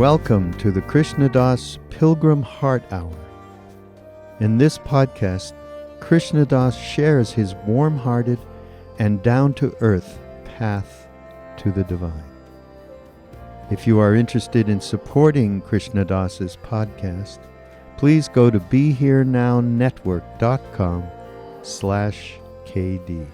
Welcome to the Krishna Das Pilgrim Heart Hour. In this podcast, Krishna Das shares his warm-hearted and down-to-earth path to the divine. If you are interested in supporting Krishna Das's podcast, please go to BeHereNowNetwork.com/KD.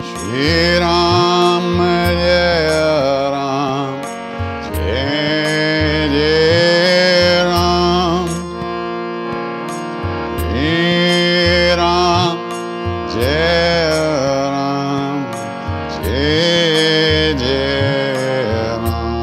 Shri Ram Jaya Ram, Jai Jai Ram. Shri Ram Jaya Ram, Jai Jai Ram.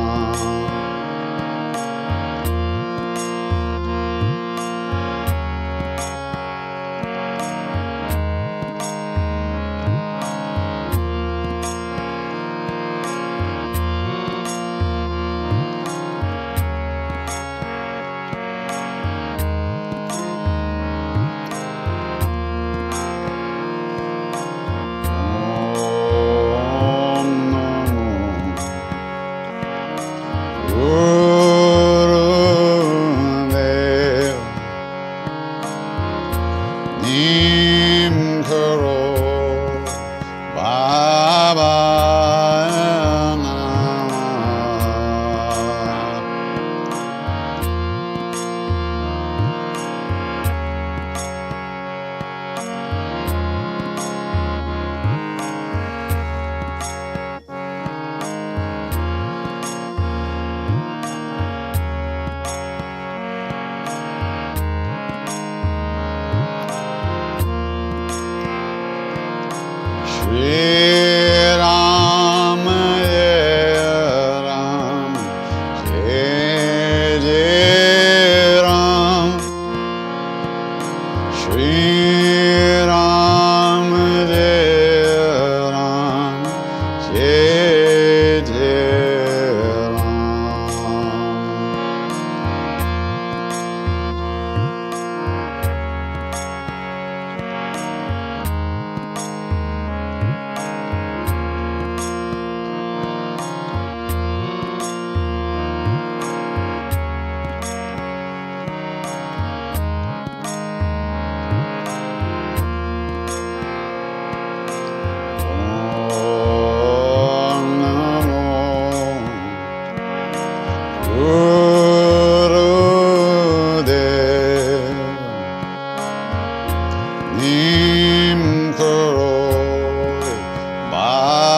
Shri Ram Jaya Ram, Jai Jai Ram. Shri Ram Jaya Ram, Jai Jai Ram. nim karo bhavai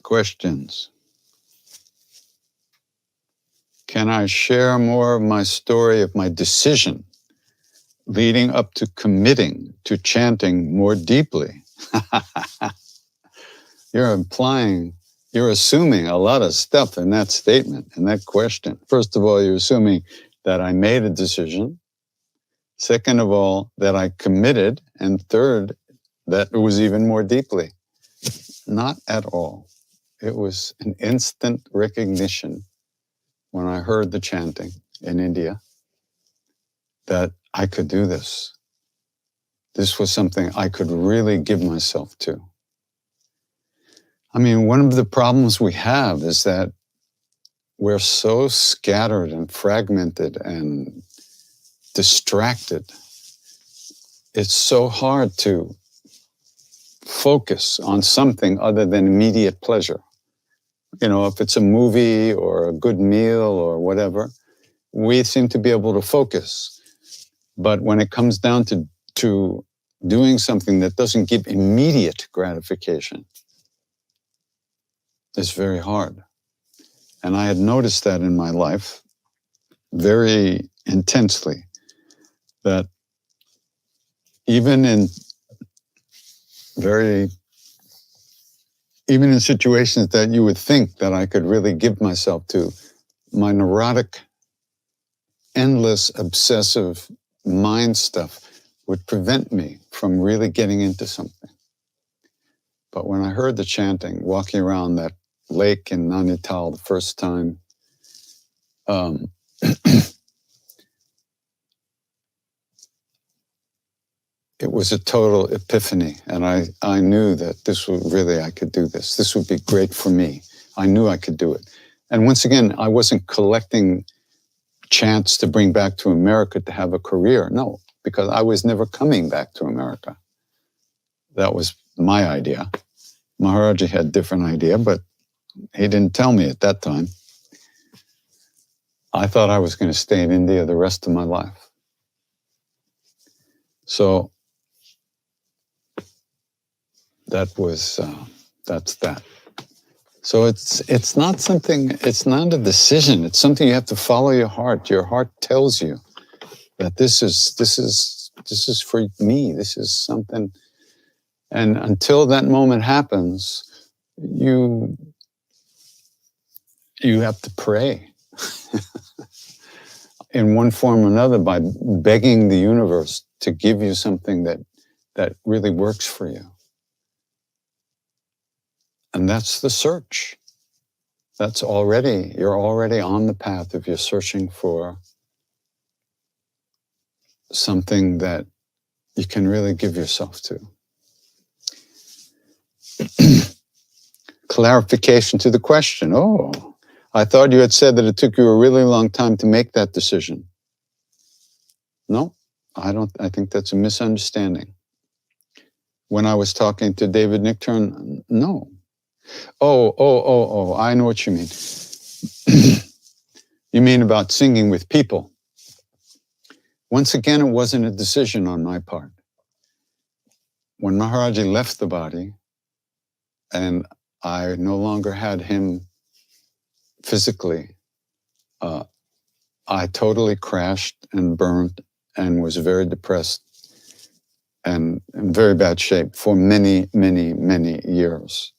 Questions? Can I share more of my story of my decision leading up to committing to chanting more deeply? You're assuming a lot of stuff in that statement, in that question. First of all, you're assuming that I made a decision. Second of all, that I committed. And third, that it was even more deeply. Not at all. It was an instant recognition when I heard the chanting in India that I could do this. This was something I could really give myself to. I mean, one of the problems we have is that we're so scattered and fragmented and distracted. It's so hard to focus on something other than immediate pleasure. You know, if it's a movie or a good meal or whatever, we seem to be able to focus. But when it comes down to doing something that doesn't give immediate gratification, it's very hard. And I had noticed that in my life very intensely, that even in situations that you would think that I could really give myself to, my neurotic, endless, obsessive mind stuff would prevent me from really getting into something. But when I heard the chanting, walking around that lake in Nainital the first time, it was a total epiphany. And I knew that this would really, I could do this. This would be great for me. I knew I could do it. And once again, I wasn't collecting chants to bring back to America to have a career. No, because I was never coming back to America. That was my idea. Maharaj-ji had a different idea, but he didn't tell me at that time. I thought I was going to stay in India the rest of my life. So that's that. So it's not something, it's not a decision. It's something you have to follow your heart. Your heart tells you that this is for me. This is something. And until that moment happens, you have to pray in one form or another by begging the universe to give you something that really works for you. And that's the search. You're already on the path if you're searching for something that you can really give yourself to. Clarification to the question. Oh, I thought you had said that it took you a really long time to make that decision. No, I think that's a misunderstanding. When I was talking to David Nickturn, no. Oh, I know what you mean. You mean about singing with people. Once again, it wasn't a decision on my part. When Maharaj-ji left the body, and I no longer had him physically, I totally crashed and burned and was very depressed and in very bad shape for many, many, many years.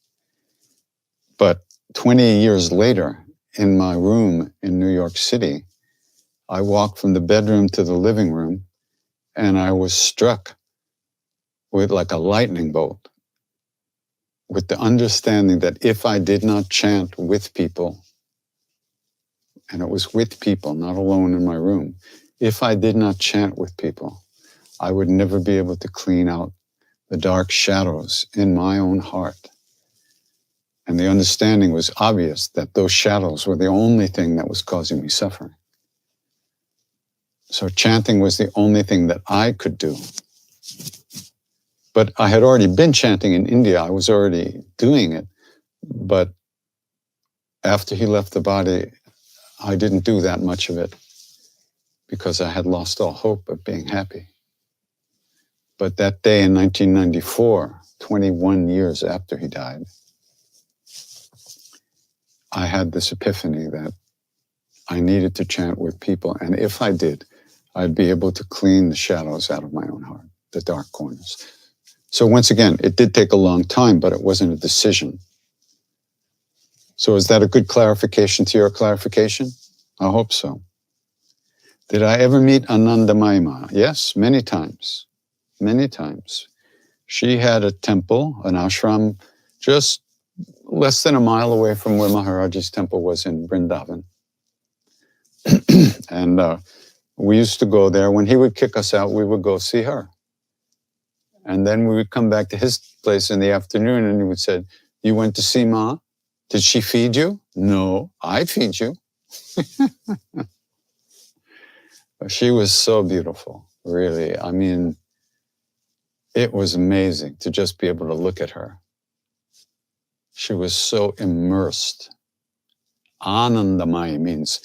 But 20 years later, in my room in New York City, I walked from the bedroom to the living room, and I was struck with like a lightning bolt, with the understanding that if I did not chant with people, and it was with people, not alone in my room, if I did not chant with people, I would never be able to clean out the dark shadows in my own heart. And the understanding was obvious that those shadows were the only thing that was causing me suffering. So chanting was the only thing that I could do. But I had already been chanting in India. I was already doing it. But after he left the body, I didn't do that much of it because I had lost all hope of being happy. But that day in 1994, 21 years after he died, I had this epiphany that I needed to chant with people. And if I did, I'd be able to clean the shadows out of my own heart, the dark corners. So once again, it did take a long time, but it wasn't a decision. So is that a good clarification to your clarification? I hope so. Did I ever meet Anandamayi Ma? Yes, many times. Many times. She had a temple, an ashram, just less than a mile away from where Maharaj-ji's temple was in Vrindavan. And we used to go there. When he would kick us out, we would go see her. And then we would come back to his place in the afternoon and he would say, you went to see Ma? Did she feed you? No, I feed you. She was so beautiful, really. I mean, it was amazing to just be able to look at her. She was so immersed. Anandamayi means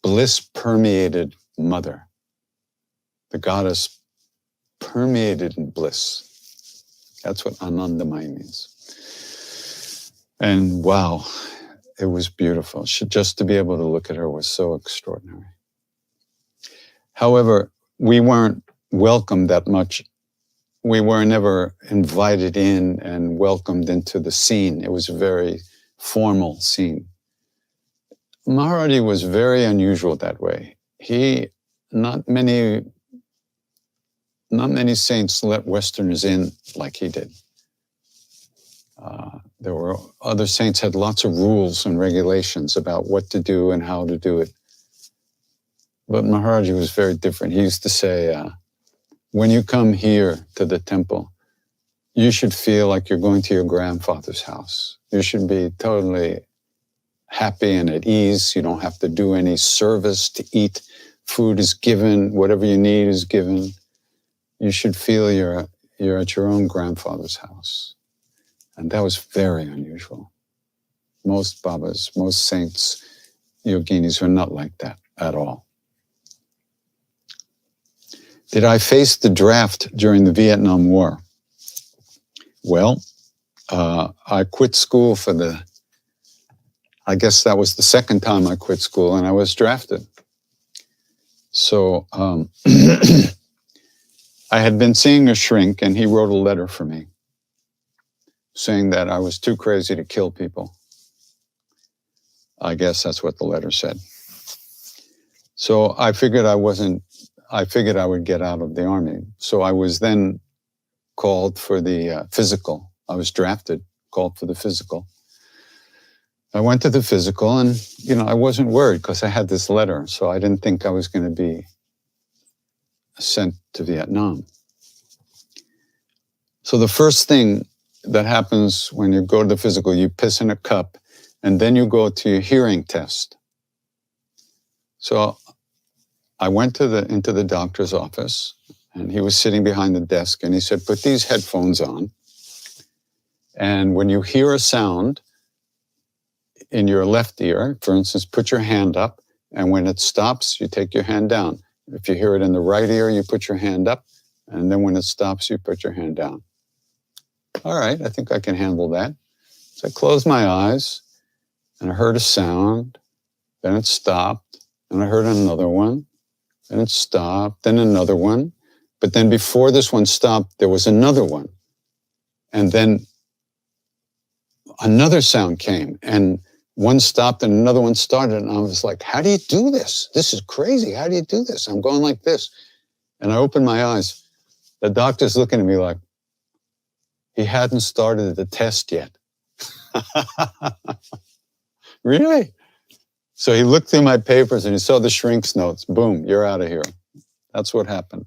bliss-permeated mother. The goddess permeated in bliss. That's what Anandamayi means. And wow, it was beautiful. Just to be able to look at her was so extraordinary. However, we weren't welcomed that much. We were never invited in and welcomed into the scene. It was a very formal scene. Maharaj-ji was very unusual that way. Not many saints let Westerners in like he did. There were other saints had lots of rules and regulations about what to do and how to do it. But Maharaj-ji was very different. He used to say, when you come here to the temple, you should feel like you're going to your grandfather's house. You should be totally happy and at ease. You don't have to do any service to eat. Food is given. Whatever you need is given. You should feel you're at your own grandfather's house. And that was very unusual. Most Babas, most saints, yoginis were not like that at all. Did I face the draft during the Vietnam War? Well, I quit school I guess that was the second time I quit school and I was drafted. So I had been seeing a shrink and he wrote a letter for me saying that I was too crazy to kill people. I guess that's what the letter said. So I figured I would get out of the army. So I was then called for the physical. I was drafted, called for the physical. I went to the physical and, I wasn't worried because I had this letter. So I didn't think I was going to be sent to Vietnam. So the first thing that happens when you go to the physical, you piss in a cup and then you go to your hearing test. So I went into the doctor's office and he was sitting behind the desk and he said, put these headphones on. And when you hear a sound in your left ear, for instance, put your hand up. And when it stops, you take your hand down. If you hear it in the right ear, you put your hand up. And then when it stops, you put your hand down. All right, I think I can handle that. So I closed my eyes and I heard a sound. Then it stopped. And I heard another one. And it stopped, then another one. But then before this one stopped, there was another one. And then another sound came and one stopped and another one started. And I was like, how do you do this? This is crazy. How do you do this? I'm going like this. And I opened my eyes. The doctor's looking at me like, he hadn't started the test yet. Really? So he looked through my papers and he saw the shrink's notes. Boom, you're out of here. That's what happened.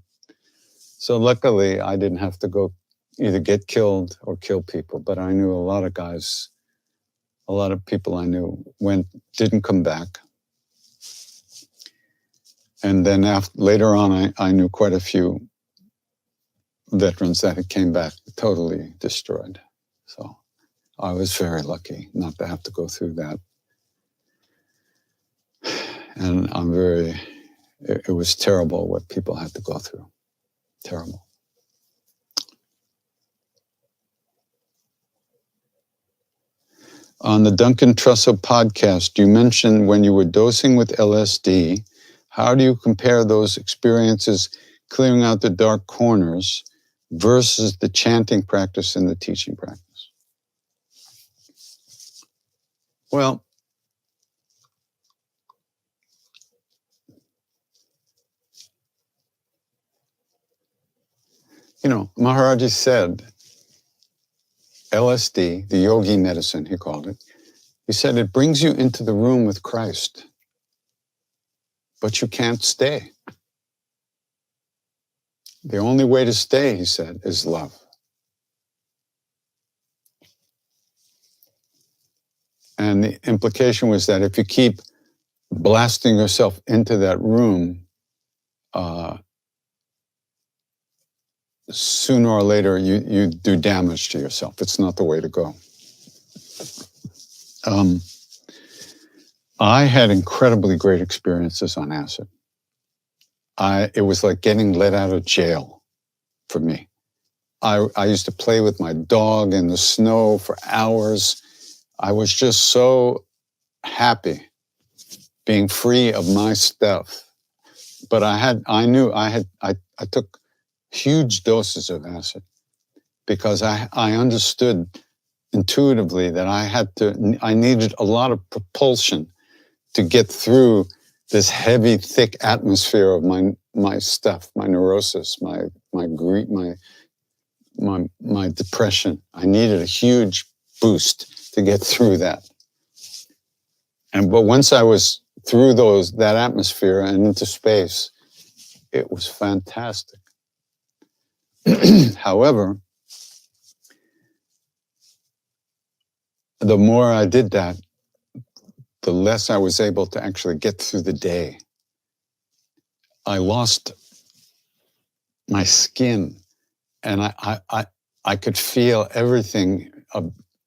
So luckily, I didn't have to go either get killed or kill people. But I knew a lot of guys, a lot of people I knew didn't come back. And then later on, I knew quite a few veterans that had came back totally destroyed. So I was very lucky not to have to go through that. And it was terrible what people had to go through. Terrible. On the Duncan Trussell podcast, you mentioned when you were dosing with LSD, how do you compare those experiences clearing out the dark corners versus the chanting practice and the teaching practice? Well, Maharaj-ji said, LSD, the yogi medicine, he called it, he said, it brings you into the room with Christ, but you can't stay. The only way to stay, he said, is love. And the implication was that if you keep blasting yourself into that room, sooner or later you do damage to yourself. It's not the way to go. I had incredibly great experiences on acid. It was like getting let out of jail for me. I used to play with my dog in the snow for hours. I was just so happy being free of my stuff. But I took huge doses of acid because I understood intuitively that I needed a lot of propulsion to get through this heavy, thick atmosphere of my stuff, my neurosis, my grief, my depression. I needed a huge boost to get through that. But once I was through that atmosphere and into space, it was fantastic. However, the more I did that, the less I was able to actually get through the day. I lost my skin, and I could feel everything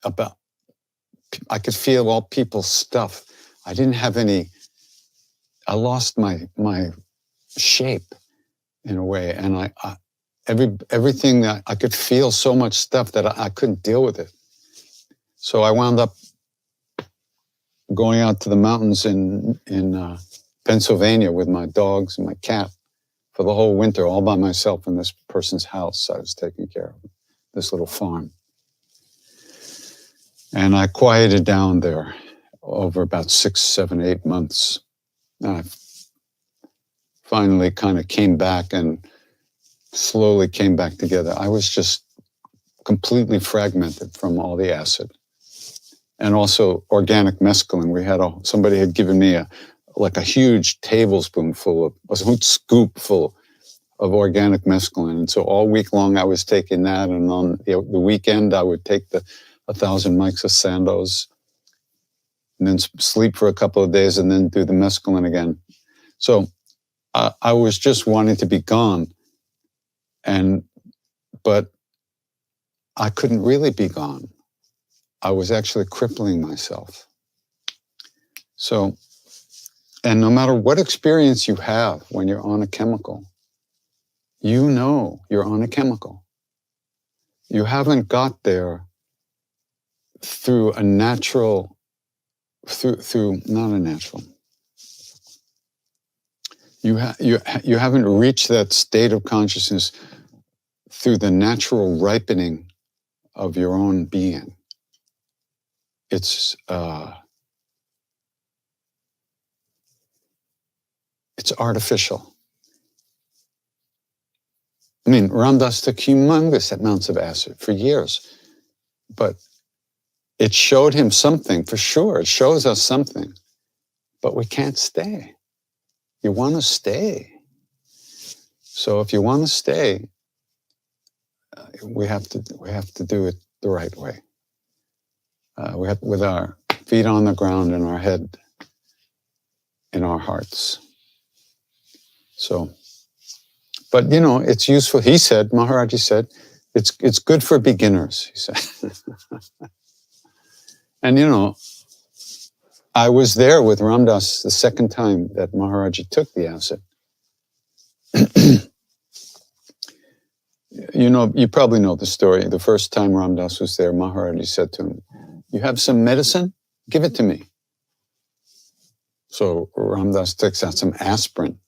about. I could feel all people's stuff. I didn't have any. I lost my shape in a way, and everything that I could feel so much stuff that I couldn't deal with it. So I wound up going out to the mountains in Pennsylvania with my dogs and my cat for the whole winter, all by myself in this person's house I was taking care of, this little farm. And I quieted down there over about 6, 7, 8 months. And I finally kind of came back and slowly came back together. I was just completely fragmented from all the acid. And also organic mescaline. Somebody had given me a huge tablespoonful, a scoop full of organic mescaline. And so all week long I was taking that, and on the weekend I would take the 1,000 mics of Sandoz, and then sleep for a couple of days, and then do the mescaline again. So I was just wanting to be gone, but I couldn't really be gone. I was actually crippling myself. So, and no matter what experience you have when you're on a chemical, you know you're on a chemical. You haven't got there through a natural, not a natural. You haven't reached that state of consciousness through the natural ripening of your own being. It's artificial. I mean, Ram Dass took humongous amounts of acid for years, but it showed him something, for sure. It shows us something, but we can't stay. You want to stay. So if you want to stay, we have to do it the right way. We have, with our feet on the ground and our head in our hearts. So, but it's useful. He said, Maharaj-ji said, it's good for beginners, he said. And I was there with Ram Dass the second time that Maharaj-ji took the acid. You probably know the story. The first time Ram Dass was there, Maharaj-ji said to him, "You have some medicine? Give it to me." So Ram Dass takes out some aspirin.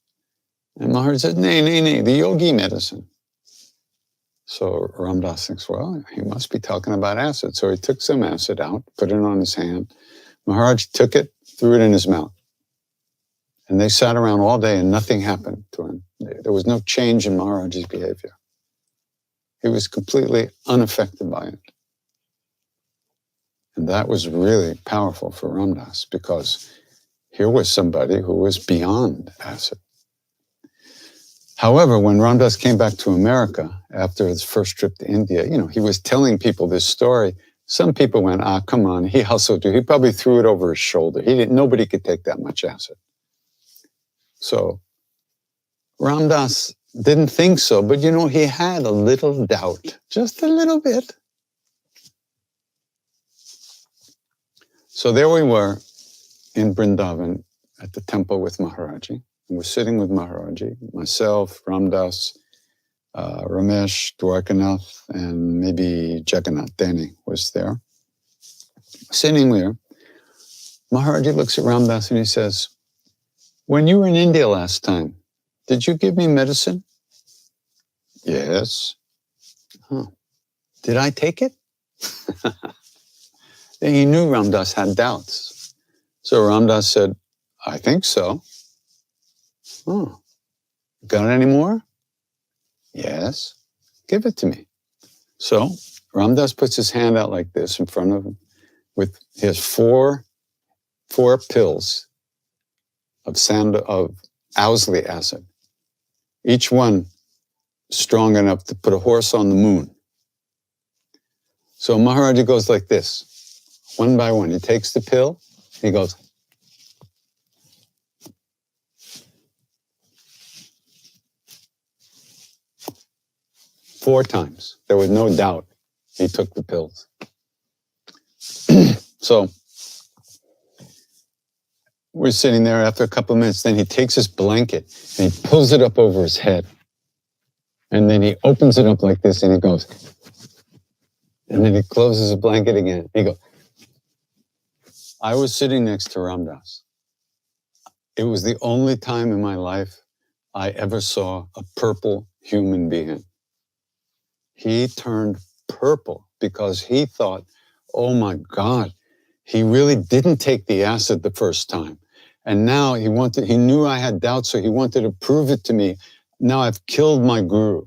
And Maharaj said, nay, the yogi medicine. So Ram Dass thinks, well, he must be talking about acid. So he took some acid out, put it on his hand. Maharaj took it, threw it in his mouth. And they sat around all day and nothing happened to him. There was no change in Maharaj's behavior. He was completely unaffected by it. And that was really powerful for Ram Dass, because here was somebody who was beyond acid. However, when Ram Dass came back to America after his first trip to India, he was telling people this story. Some people went, come on, he hustled you. He probably threw it over his shoulder. Nobody could take that much acid. So Ram Dass didn't think so, but he had a little doubt, just a little bit. So there we were in Vrindavan at the temple with Maharaj-ji. And we're sitting with Maharaj-ji, myself, Ram Dass, Ramesh, Dwarkanath, and maybe Jagannath Dani was there. Sitting there, Maharaj-ji looks at Ram Dass and he says, when you were in India last time, did you give me medicine? Yes. Huh. Did I take it? Then he knew Ram Dass had doubts. So Ram Dass said, I think so. Oh, got any more? Yes. Give it to me. So Ram Dass puts his hand out like this in front of him with his four pills of Owsley acid, each one strong enough to put a horse on the moon. So Maharaj-ji goes like this, one by one. He takes the pill, he goes, four times. There was no doubt he took the pills. So we're sitting there after a couple of minutes. Then he takes his blanket and he pulls it up over his head. And then he opens it up like this and he goes. And then he closes the blanket again. He goes. I was sitting next to Ram Dass. It was the only time in my life I ever saw a purple human being. He turned purple because he thought, oh my God, he really didn't take the acid the first time. And now he knew I had doubts, so he wanted to prove it to me. Now I've killed my guru.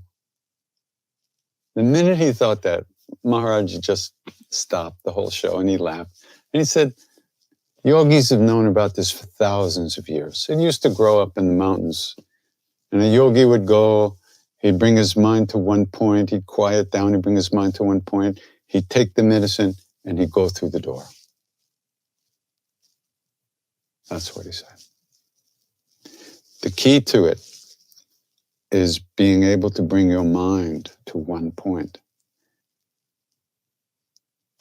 The minute he thought that, Maharaj just stopped the whole show and he laughed. And he said, yogis have known about this for thousands of years. It used to grow up in the mountains. And a yogi would go, he'd bring his mind to one point, he'd quiet down, he'd bring his mind to one point, he'd take the medicine, and he'd go through the door. That's what he said. The key to it is being able to bring your mind to one point.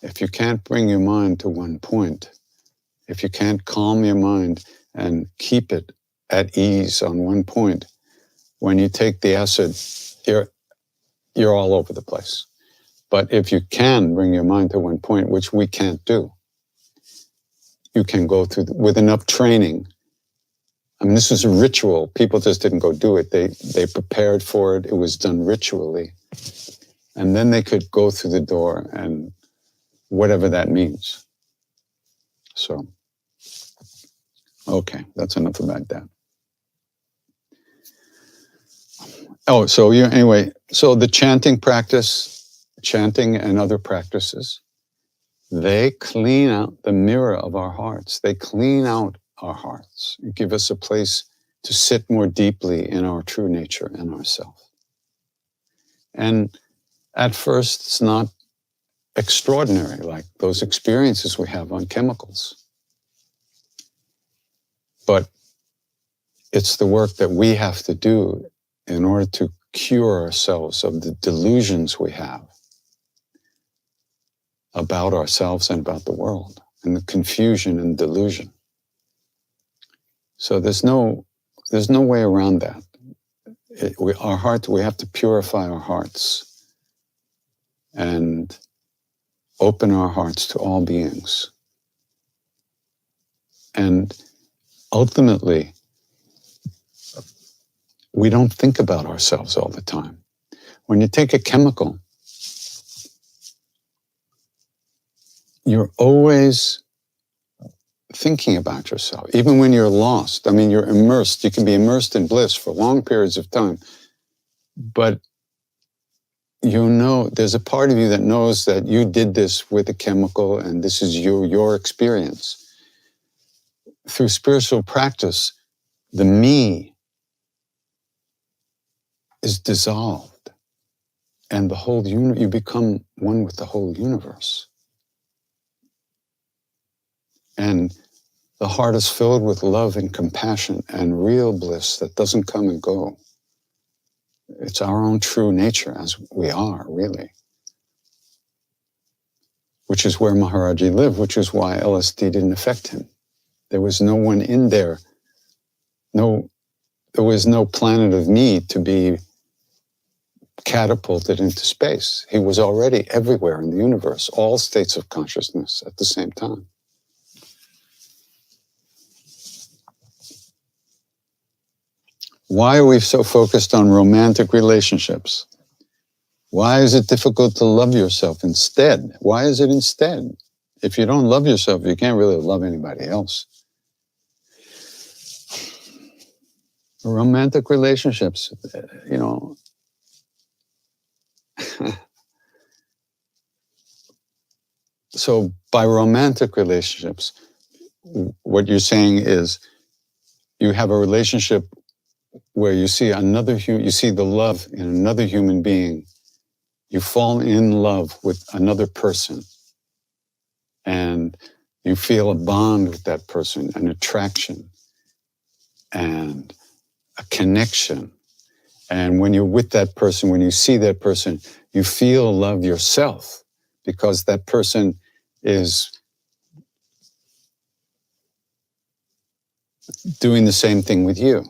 If you can't bring your mind to one point, if you can't calm your mind and keep it at ease on one point, when you take the acid, you're all over the place. But if you can bring your mind to one point, which we can't do, you can go through with enough training. I mean, this is a ritual. People just didn't go do it. They prepared for it. It was done ritually. And then they could go through the door and whatever that means. So, okay, that's enough about that. Oh, so anyway, so the chanting practice, chanting and other practices, they clean out the mirror of our hearts. They clean out our hearts and give us a place to sit more deeply in our true nature and ourself. And at first, it's not extraordinary like those experiences we have on chemicals. But it's the work that we have to do in order to cure ourselves of the delusions we have about ourselves and about the world, and the confusion and delusion. So there's no way around that. Our heart, we have to purify our hearts and open our hearts to all beings. And ultimately, we don't think about ourselves all the time. When you take a chemical, you're always thinking about yourself, even when you're lost. I mean, you're immersed. You can be immersed in bliss for long periods of time, but you know, there's a part of you that knows that you did this with a chemical and this is your experience. Through spiritual practice, the me is dissolved and the whole you become one with the whole universe. And the heart is filled with love and compassion and real bliss that doesn't come and go. It's our own true nature as we are, really. Which is where Maharaj-ji lived, which is why LSD didn't affect him. There was no one in there. There was no planet of me to be catapulted into space. He was already everywhere in the universe, all states of consciousness at the same time. Why are we so focused on romantic relationships? Why is it difficult to love yourself instead? Why is it instead? If you don't love yourself, you can't really love anybody else. Romantic relationships, you know. So by romantic relationships, what you're saying is you have a relationship where you see you see the love in another human being. You fall in love with another person and you feel a bond with that person, an attraction and a connection. And when you're with that person, when you see that person, you feel love yourself because that person is doing the same thing with you.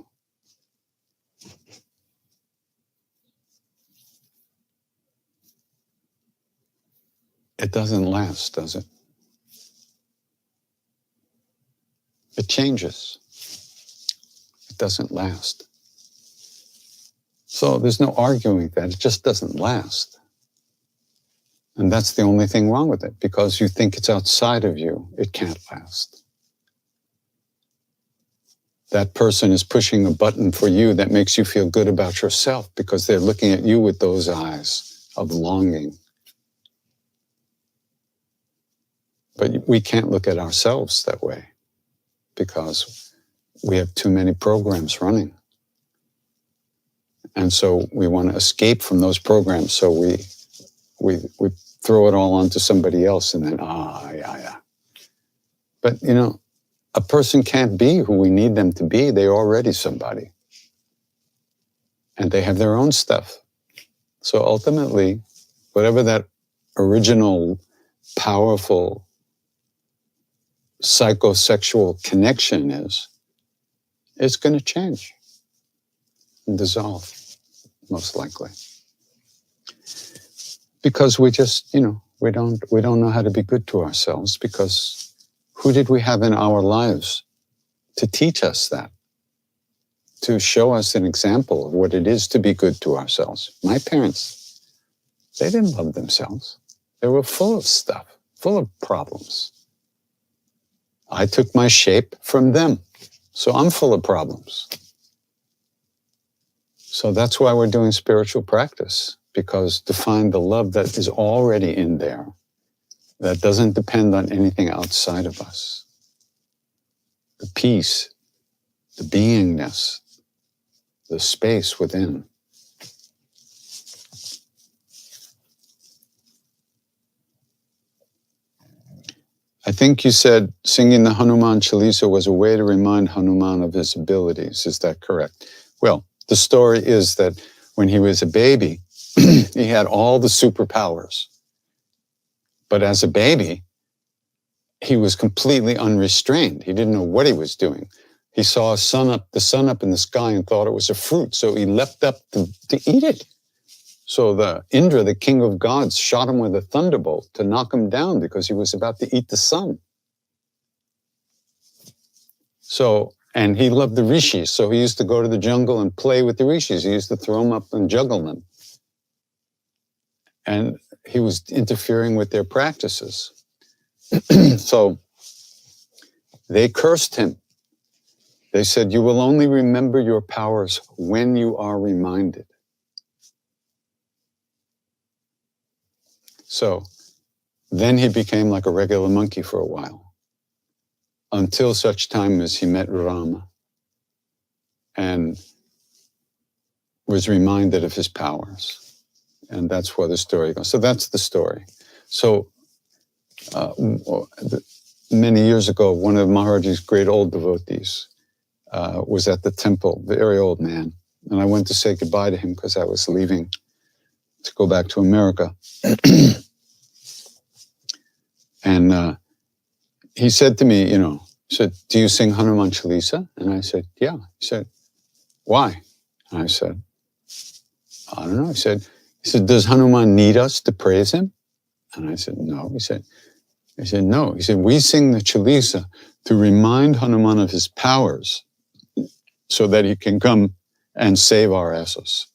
It doesn't last, does it? It changes. It doesn't last. So there's no arguing that. It just doesn't last. And that's the only thing wrong with it, because you think it's outside of you. It can't last. That person is pushing a button for you that makes you feel good about yourself because they're looking at you with those eyes of longing. But we can't look at ourselves that way because we have too many programs running. And so we want to escape from those programs. So we throw it all onto somebody else and then, yeah. But, you know, a person can't be who we need them to be. They're already somebody. And they have their own stuff. So ultimately, whatever that original, powerful, psychosexual connection is, it's going to change and dissolve, most likely. Because we just, you know, we don't know how to be good to ourselves, because who did we have in our lives to teach us that? To show us an example of what it is to be good to ourselves? My parents, they didn't love themselves. They were full of stuff, full of problems. I took my shape from them, so I'm full of problems. So that's why we're doing spiritual practice, because to find the love that is already in there, that doesn't depend on anything outside of us. The peace, the beingness, the space within. I think you said singing the Hanuman Chalisa was a way to remind Hanuman of his abilities. Is that correct? Well, the story is that when he was a baby, he had all the superpowers. But as a baby, he was completely unrestrained. He didn't know what he was doing. He saw the sun up in the sky and thought it was a fruit. So he leapt up to eat it. So the Indra, the king of gods, shot him with a thunderbolt to knock him down because he was about to eat the sun. So, and he loved the rishis. So he used to go to the jungle and play with the rishis. He used to throw them up and juggle them. And he was interfering with their practices. So they cursed him. They said, "You will only remember your powers when you are reminded." So then he became like a regular monkey for a while, until such time as he met Rama and was reminded of his powers. And that's where the story goes. So that's the story. So many years ago, one of Maharaj-ji's great old devotees was at the temple, very old man. And I went to say goodbye to him because I was leaving to go back to America. And he said to me, he said, do you sing Hanuman Chalisa? And I said, yeah. He said, why? And I said, I don't know. He said, does Hanuman need us to praise him? And I said, no. He said, no. He said, we sing the Chalisa to remind Hanuman of his powers so that he can come and save our asses.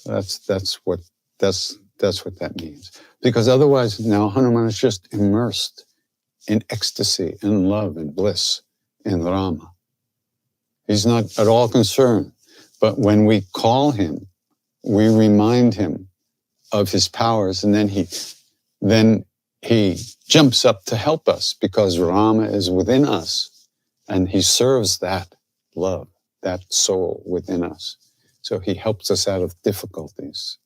That's what that means. Because otherwise now Hanuman is just immersed in ecstasy, in love, and bliss in Rama. He's not at all concerned. But when we call him, we remind him of his powers, and then he jumps up to help us because Rama is within us, and he serves that love, that soul within us. So he helps us out of difficulties.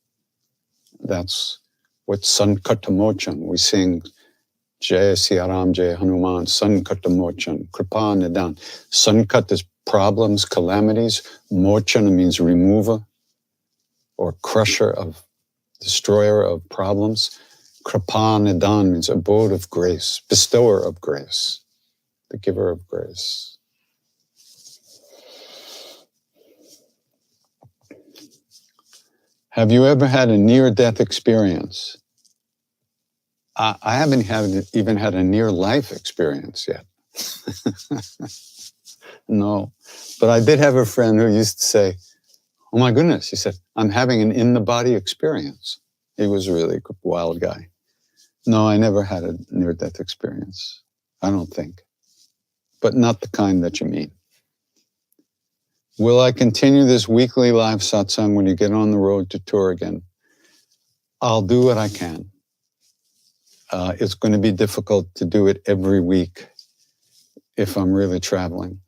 That's what Sankatamochan, we sing Jaya Siyaram Jaya Hanuman, Sankatamochan, Kripa Nidan. Sankat is problems, calamities. Mochana means remover or crusher of, destroyer of problems. Kripa Nidan means abode of grace, bestower of grace, the giver of grace. Have you ever had a near-death experience? I haven't even had a near-life experience yet. No, but I did have a friend who used to say, oh my goodness, he said, I'm having an in-the-body experience. He was really a wild guy. No, I never had a near-death experience, I don't think, but not the kind that you mean. Will I continue this weekly live satsang when you get on the road to tour again? I'll do what I can. It's going to be difficult to do it every week if I'm really traveling.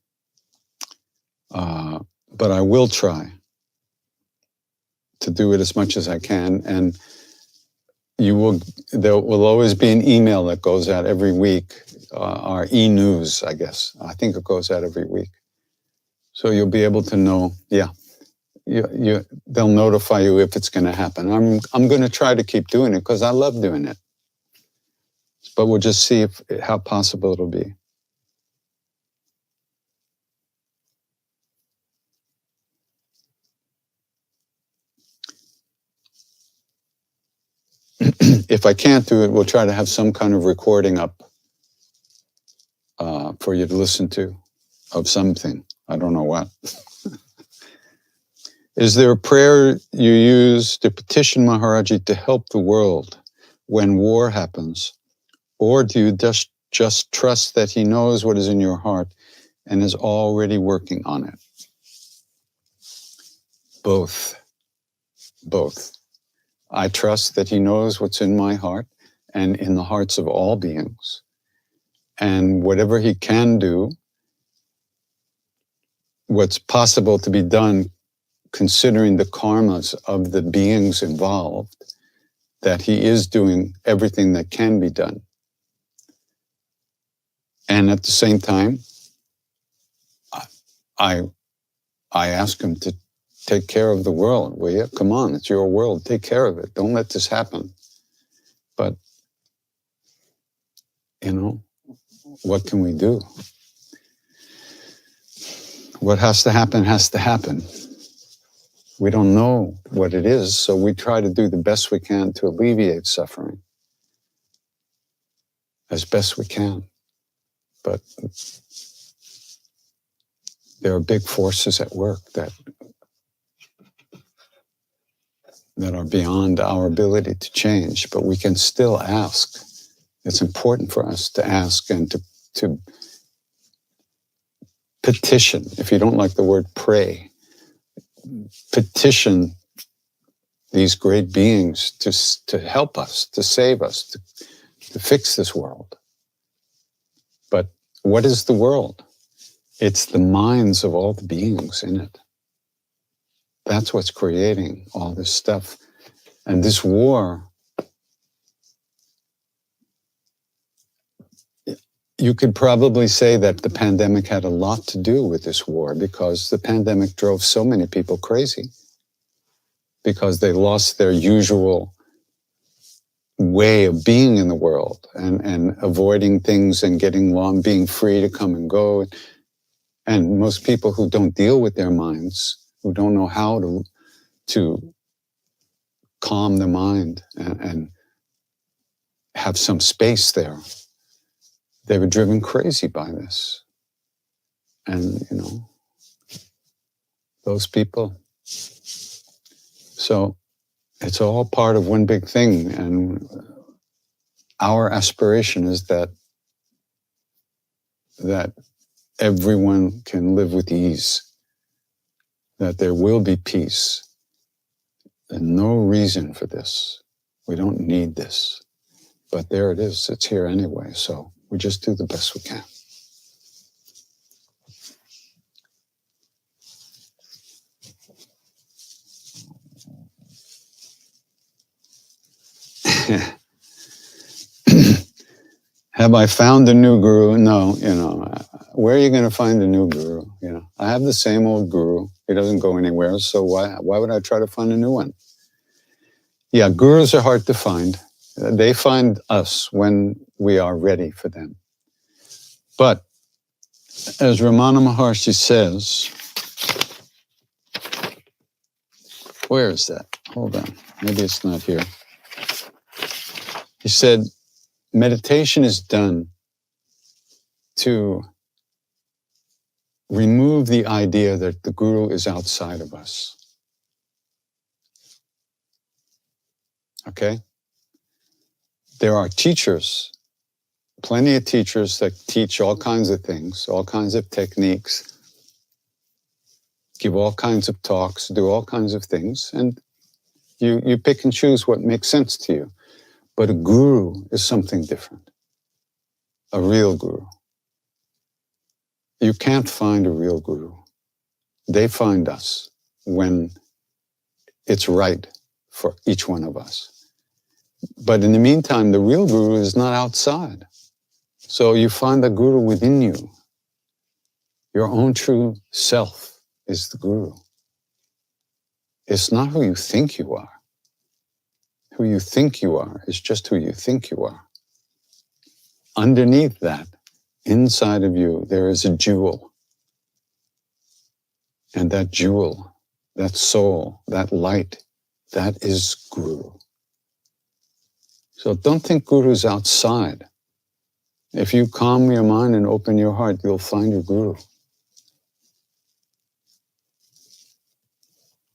But I will try to do it as much as I can. And there will always be an email that goes out every week, our e-news, I guess. I think it goes out every week. So you'll be able to know, they'll notify you if it's going to happen. I'm going to try to keep doing it because I love doing it. But we'll just see how possible it'll be. If I can't do it, we'll try to have some kind of recording up for you to listen to of something. I don't know what. Is there a prayer you use to petition Maharaj-ji to help the world when war happens? Or do you just trust that he knows what is in your heart and is already working on it? Both. I trust that he knows what's in my heart and in the hearts of all beings. And whatever he can do, what's possible to be done, considering the karmas of the beings involved, that he is doing everything that can be done. And at the same time, I ask him to take care of the world. Will you? Come on, it's your world. Take care of it. Don't let this happen. But, what can we do? What has to happen has to happen. We don't know what it is, so we try to do the best we can to alleviate suffering as best we can. But there are big forces at work that are beyond our ability to change, but we can still ask. It's important for us to ask and to petition. If you don't like the word pray, petition these great beings to help us, to save us, to fix this world. But what is the world? It's the minds of all the beings in it. That's what's creating all this stuff. And this war, you could probably say that the pandemic had a lot to do with this war, because the pandemic drove so many people crazy, because they lost their usual way of being in the world and avoiding things and getting along, being free to come and go. And most people who don't deal with their minds, who don't know how to calm their mind and have some space there, they were driven crazy by this. And, those people. So it's all part of one big thing. And our aspiration is that everyone can live with ease, that there will be peace. There's no reason for this. We don't need this. But there it is. It's here anyway. So we just do the best we can. Have I found a new guru? No, where are you going to find a new guru? I have the same old guru. He doesn't go anywhere. So why would I try to find a new one? Yeah, gurus are hard to find. They find us when we are ready for them. But as Ramana Maharshi says, where is that? Hold on. Maybe it's not here. He said, meditation is done to remove the idea that the guru is outside of us. Okay? There are teachers, plenty of teachers that teach all kinds of things, all kinds of techniques, give all kinds of talks, do all kinds of things, and you pick and choose what makes sense to you. But a guru is something different. A real guru. You can't find a real guru. They find us when it's right for each one of us. But in the meantime, the real guru is not outside. So you find the guru within you. Your own true self is the guru. It's not who you think you are. Who you think you are is just who you think you are. Underneath that, inside of you, there is a jewel. And that jewel, that soul, that light, that is guru. So don't think guru's outside. If you calm your mind and open your heart, you'll find your guru.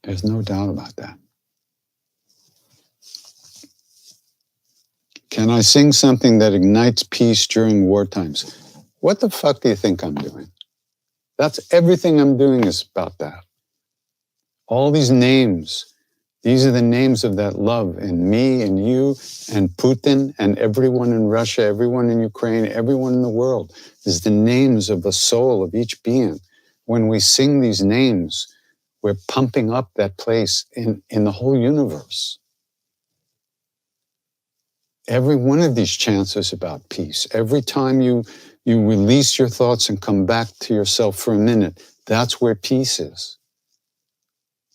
There's no doubt about that. Can I sing something that ignites peace during war times? What the fuck do you think I'm doing? That's everything I'm doing is about that. All these names, these are the names of that love in me and you and Putin and everyone in Russia, everyone in Ukraine, everyone in the world is the names of the soul of each being. When we sing these names, we're pumping up that place in the whole universe. Every one of these chants is about peace. Every time you release your thoughts and come back to yourself for a minute, that's where peace is.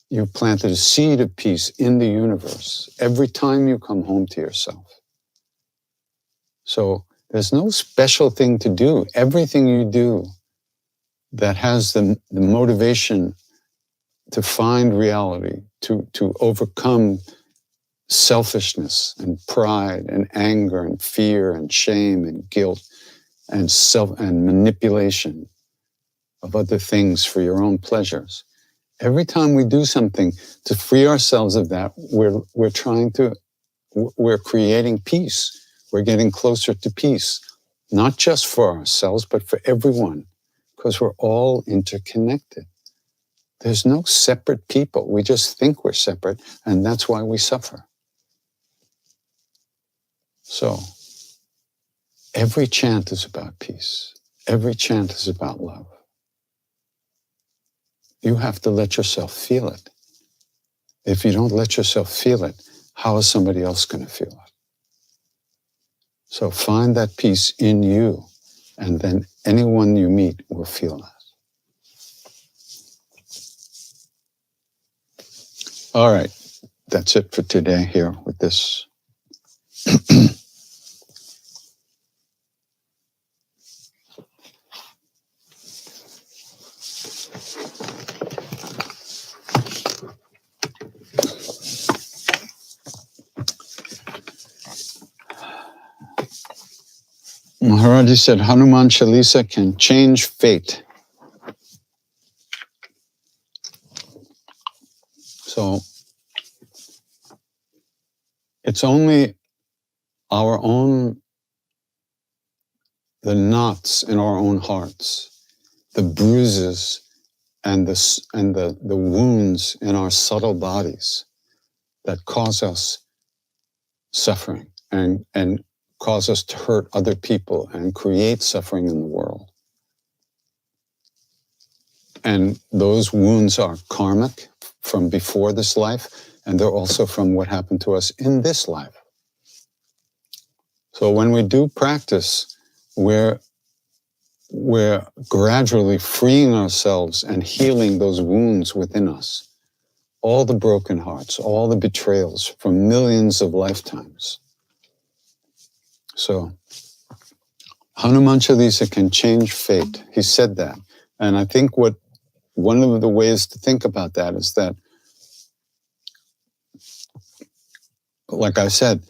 You've planted a seed of peace in the universe every time you come home to yourself. So there's no special thing to do. Everything you do that has the motivation to find reality, to overcome selfishness and pride and anger and fear and shame and guilt and and manipulation of other things for your own pleasures. Every time we do something to free ourselves of that, we're creating peace. We're getting closer to peace, not just for ourselves, but for everyone, because we're all interconnected. There's no separate people. We just think we're separate, and that's why we suffer. So, every chant is about peace. Every chant is about love. You have to let yourself feel it. If you don't let yourself feel it, how is somebody else going to feel it? So find that peace in you, and then anyone you meet will feel that. All right, that's it for today here with this. Maharaj-ji said Hanuman Chalisa can change fate. So it's only the knots in our own hearts, the bruises and the wounds in our subtle bodies that cause us suffering and cause us to hurt other people and create suffering in the world. And those wounds are karmic from before this life, and they're also from what happened to us in this life. So when we do practice, we're gradually freeing ourselves and healing those wounds within us. All the broken hearts, all the betrayals from millions of lifetimes. So Hanuman Chalisa can change fate. He said that. And I think one of the ways to think about that is that, like I said,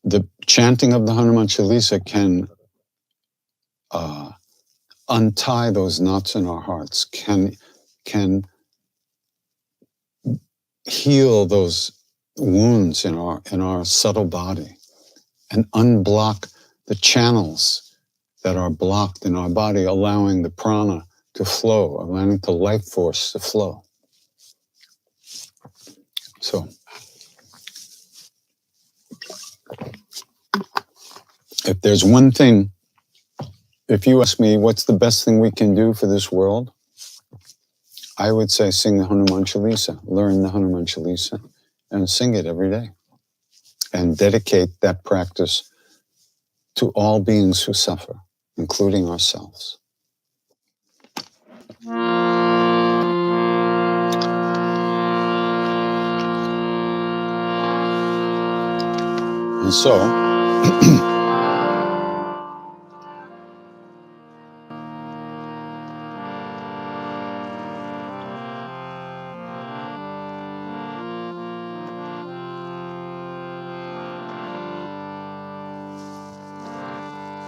the chanting of the Hanuman Chalisa can untie those knots in our hearts, can heal those wounds in our subtle body, and unblock the channels that are blocked in our body, allowing the prana to flow, allowing the life force to flow. So, if there's one thing, if you ask me what's the best thing we can do for this world, I would say sing the Hanuman Chalisa, learn the Hanuman Chalisa, and sing it every day. And dedicate that practice to all beings who suffer, including ourselves. And so,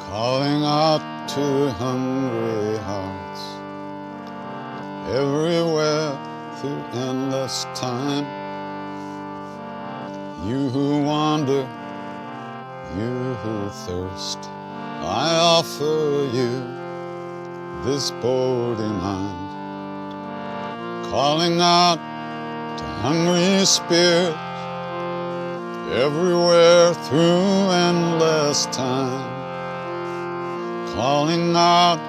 calling out to hungry hearts everywhere through endless time. You who wander, you who thirst, I offer you this body mind. Calling out to hungry spirits everywhere through endless time. Calling out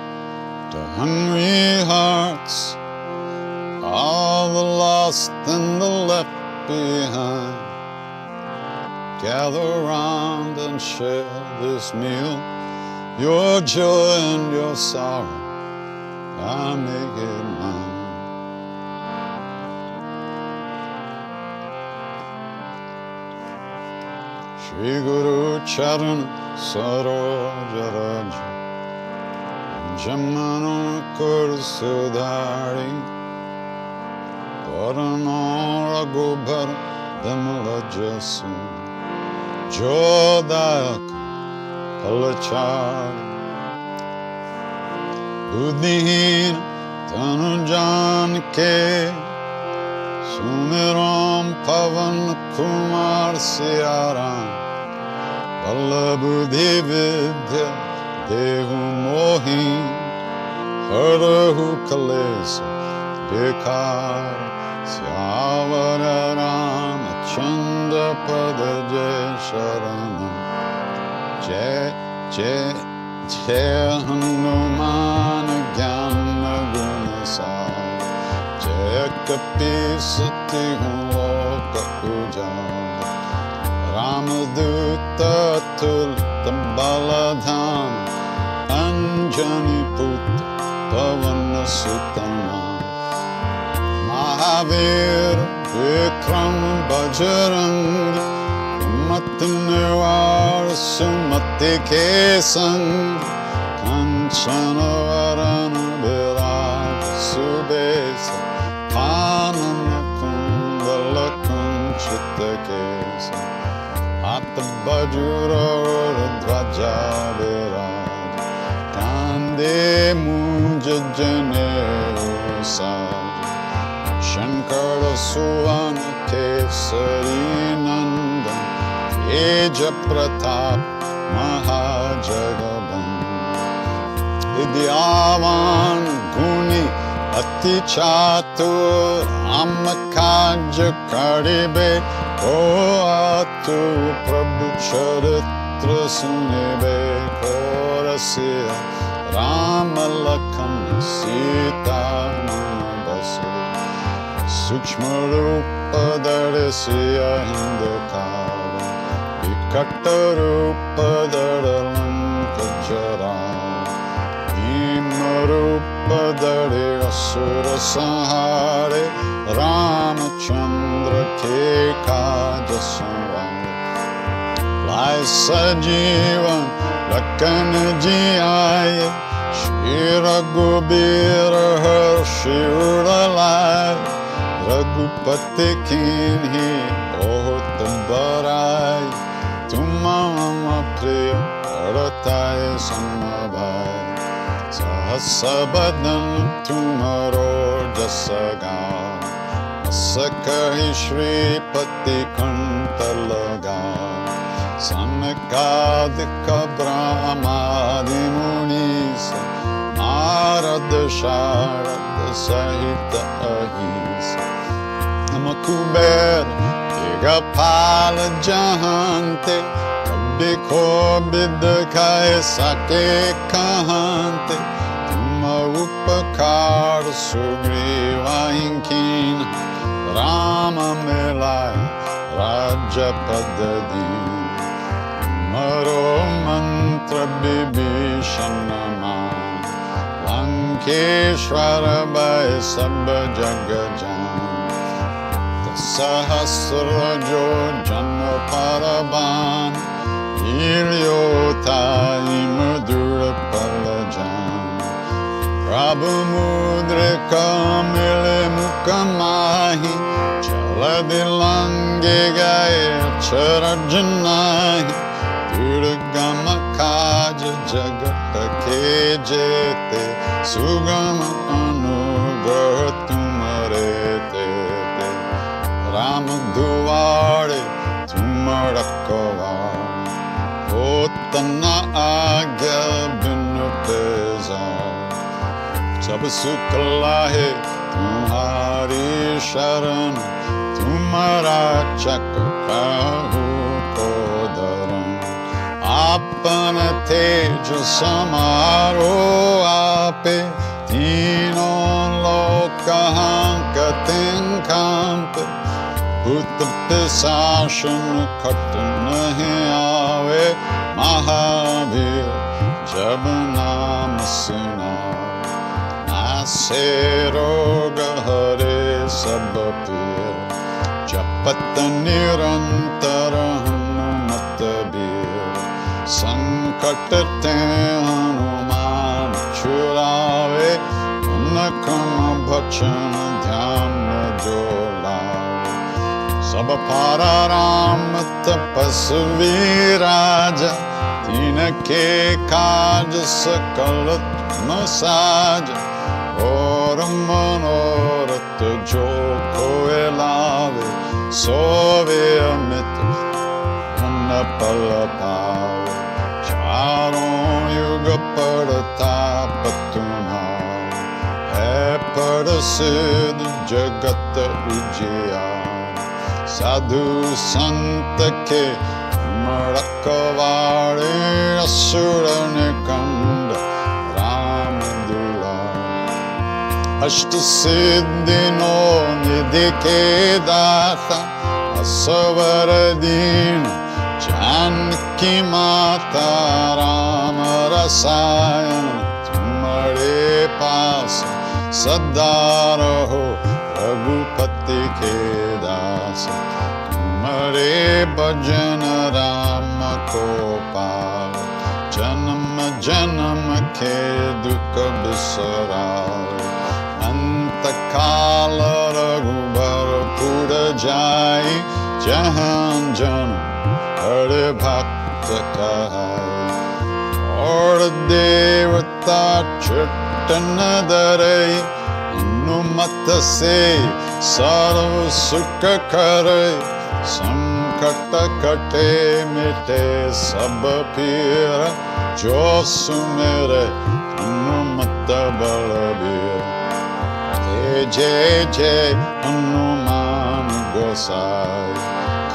to hungry hearts, all the lost and the left behind. Gather round and share this meal, your joy and your sorrow, I make it mine. Shri Guru Charana Sarojaraja Jamano Kursudhari Parano Raghubar Damala Jasu Jodayaka Palachari Buddhihina Tanujanike Sumiram Pavan Kumar Siaram Vallabhuddhi Vidya Dehu Mohi Harahu Kalesa Vikar Syavara Ramachandra Pada Jai Sharanam Jai Jai Jai Hanuman Gyana Gunasar Jai Kapisati Loka Ujara Ramaduta Tulta Baladhan Anjani Putra Pavana Sutana Mahavir Vikram Bajrangi Matnivar Sumati Kesang Kanchana Varana Viraj Subesa Kanana Kundala Kunchita Kesa At Bajura Dvaja Viraj Kande Muja Jane Usaj Shankara Suvana Kesari Nandan Teja Pratap Mahajagaban Vidyavan Guni Ati Chatur Amakaja Karibe O Atu Prabhu Charitra Sunibe Korasya Ramalakam Sita Manabasi Sukshma Rupa Darisya Hindukara Vikata Rupa Daralanka Jara Bhima Rupa Dari Asura Sahare Ramachandra Ke Kaja Samvara Lai Sajivan Lakhan Ji Aaye Shri Raghubira Harshi Udalai Raghupati Kinhi Bahut Barai Tumama Priya Bharatai Samabhai Sahasabadan Tumaro Jasaga Asakahi Shri Pati Kantalaga Sanakadika Brahmadi Munisa Narada Sharada Sahita Ahisa Namakuber Digapala Jahante Kabiko Bidakaya Sake Kahante Tuma Upakar Sugriva Inkin Rama Melaya Raja Padadi Maro Mantra Bibhishanama Lankeshwara Bhai Sabha Jagajan Sahasra Jo Janma Paraban Ilyota Imadura Palajan Prabhu Mudrika Mile Mukamahi Chaladilange Gaya Charajanahi Durgama Kaja Jagata Kejete Sugama Anugrahatumare Ramaduvare Tumarakava Hotana Agya Binu Pezar Sab Sukala Hai Tumhari Sharan Tumara Chakapahu Kodaran Apana Teja Samaro Ape Tinon Lokahanka Tinkampe Bhut Pisashan Katan Nahi Aave Mahavir Jabanam Sina Nase Roga Hare Sabapir Japata Nirantara Hanumatabir Sankatate Hanuman Churave Manakama Bhachana Dhyana Jolave Sabapara Ram Tapasvi Raja Tinake Kaja Sakalat Masaja Ora Manorat Joko Elave Sove Amit Manapalapave Charon Yuga Padata Patuna Hai Pada सिद्ध जगत उजियार साधु संत के मड़कवाड़े असुर निकंद राम दुलार अष्ट सिद्धि no निधि के दाता असवर दीन जानकी माता राम रसायन तुम्हारे पास सदा रहो रघुपति के दास तुम्हारे भजन राम को पाओ जन्म जन्म के दुख बिसराओ अंत काल रघुबर पुर जाई जहां जन्म हरे भक्त कहाई और देवता चट्टन धरई अनुमत से सर्व सुख करे संकट कटे मिटे सब पीर जो सुमेरे हनुमत बलबीर जय जय हनुमान गोसाई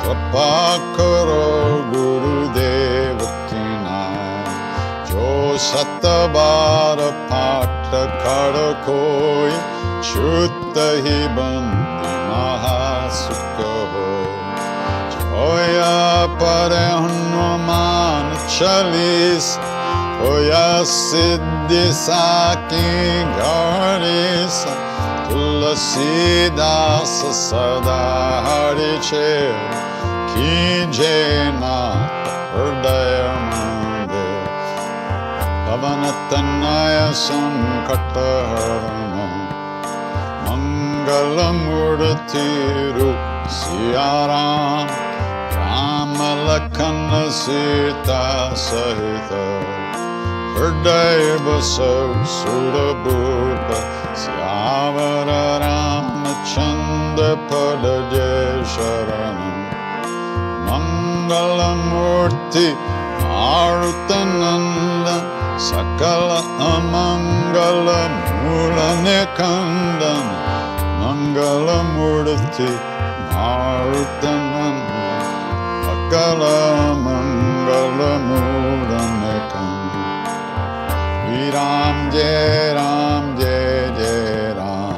कृपा करो गुरुदेव की नाय जो सत बार पाठ कर कोई छूत ही बंदी महासुख होय होया पर हनुमान चालीस होया सिद्धि साकी गणेश तुलसीदास सदा हरि चेर कीजे नाथ हृदय मंदिर पवन तनय संकट हरण मंगल मूर्ति रूप सिया राम राम लखन सीता सहित हृदय बसौ सुरभूप सियावर रामचंद्र पद जय शरण मंगल मूर्ति मारुत नंदन सकल अमंगल मूल निकंदन मंगल मूर्ति मारुत नंदन सकल मंगल मूल निकंदन श्री राम जय जय राम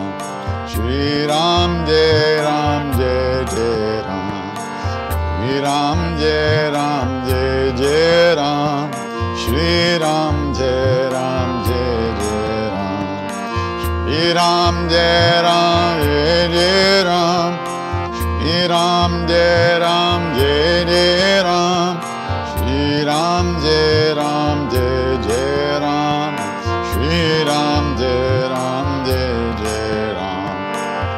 श्री राम जय जय राम श्री राम जय जय राम श्री राम जय जय राम श्री राम जय जय राम श्री राम जय जय राम श्री राम जय जय राम श्री राम जय जय राम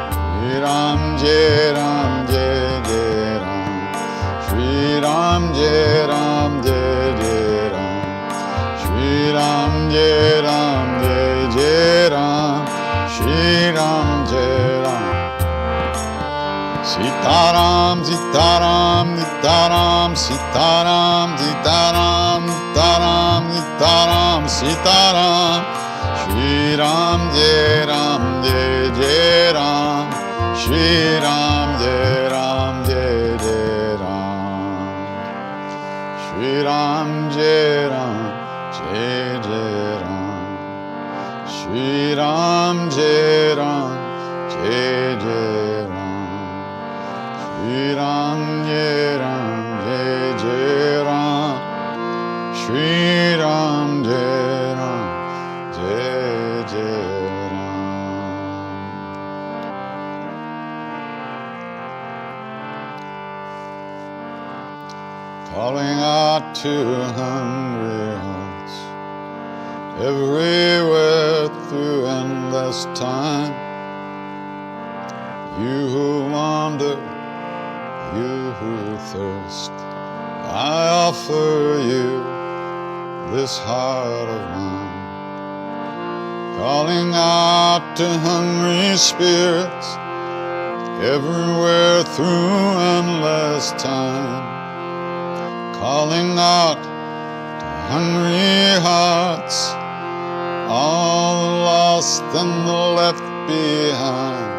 श्री राम जय जय राम श्री राम जय जय राम श्री राम जय जय राम श्री राम जय राम सीताराम सीताराम सीताराम सीताराम सीताराम सीताराम सीताराम सीताराम श्री राम जय जय राम श्री राम जय जय राम श्री राम जय जय राम श्री राम जय जय राम श्री राम जय जय राम श्री राम जय जय Ram calling out to hungry hearts everywhere through endless time. You who wander, you who thirst, I offer you this heart of mine. Calling out to hungry spirits everywhere through endless time. Calling out to hungry hearts, all the lost and the left behind.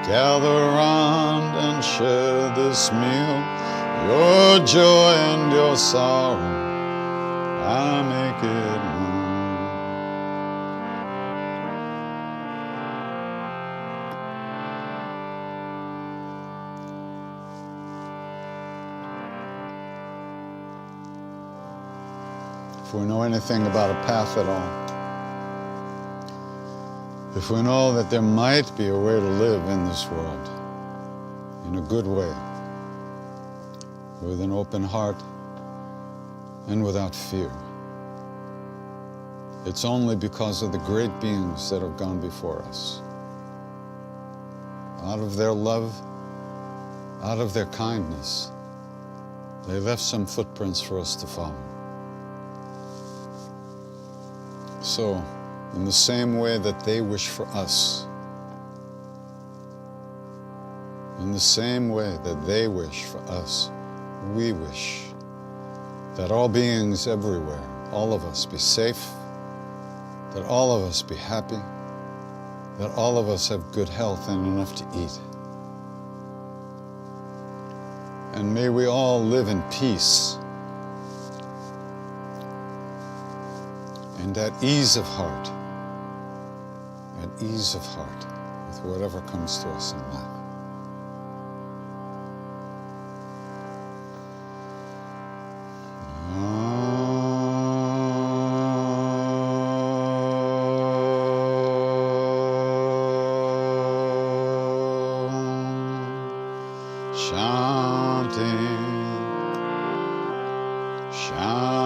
Gather round and share this meal, your joy and your sorrow, I make it mine. If we know anything about a path at all, if we know that there might be a way to live in this world, in a good way, with an open heart and without fear, it's only because of the great beings that have gone before us. Out of their love, out of their kindness, they left some footprints for us to follow. So, in the same way that they wish for us, in the same way that they wish for us, we wish that all beings everywhere, all of us be safe, that all of us be happy, that all of us have good health and enough to eat. And may we all live in peace and at ease of heart, with whatever comes to us in life. Chanting, chanting.